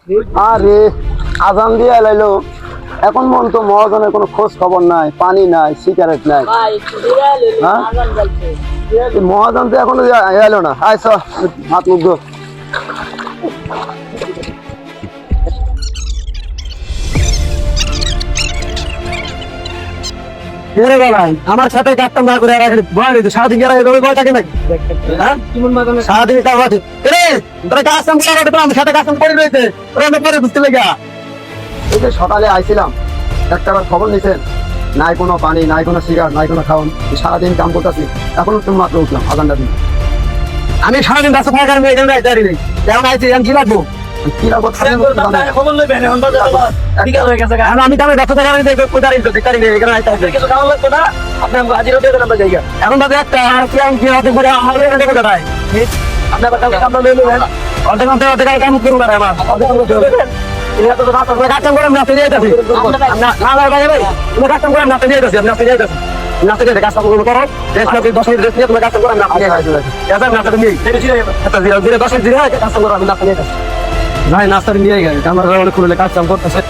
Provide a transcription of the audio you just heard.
আরে আজান দিয়ে এলাইলো, এখন মন তো মহাজনের কোনো খোঁজ খবর নাই, পানি নাই, সিগারেট নাই। হ্যাঁ মহাজন তো এখনো এলো না। আয় চল হাত মুখ ধো। আমার সাথে কাটতাম না করে সারাদিন বয় থাকে নাকি? সারাদিন তোরা কাজ কাম করে আমার সাথে কাজ কাম করে রয়েছে পরে বুঝতে লেগা। এই যে সকালে আইছিলাম, একটা বার খবর নিছেন? নাই কোনো পানি, নাই কোনো সিগারেট, নাই কোনো খাওয়ান। সারাদিন কাম করতেছি, এখনো তুমি মাত্র উঠলাম আজানটা দিন। আমি সারাদিন রাস্তা থাকার কারণে এখানে দাঁড়িয়ে নেই। যেমন আইছি আমি কি লাগবো? কি লাগবো? খবর লইবেন এখন বিকাল হয়ে গেছে। আমি তো রাস্তা থাকার কারণে এখানে আইতে হবে। কিছু খাওয়া লাগতো না, আপনার হাজির হতে দেন আমরা জায়গা। এখন বাজে একটা আর কি আমি কি হাতে করে আমার এখানে কোথায় আপনার কামটা লই লইবেন। অর্ধেক কাম করবো না আমার এটা তো রাত কাজ করে নাতে দিয়ে যাচ্ছি না ভাই ভাই তুমি কাজ করে নাতে দিয়ে যাচ্ছি নাতে দিয়ে যাচ্ছি নাতে দিয়ে কাজ করবো করো 10 মিনিট রেস্ট নিয়ে তুমি কাজ করে নাতে দিয়ে যাচ্ছি এটা নাতে দিয়ে এটা ধীরে ধীরে 10 মিনিট ধীরে কাজ করো আমি নাতে দিয়ে যাচ্ছি ভাই নাস্তা নিয়ে গেছে আমার খুলে কাজ কাম করতেছে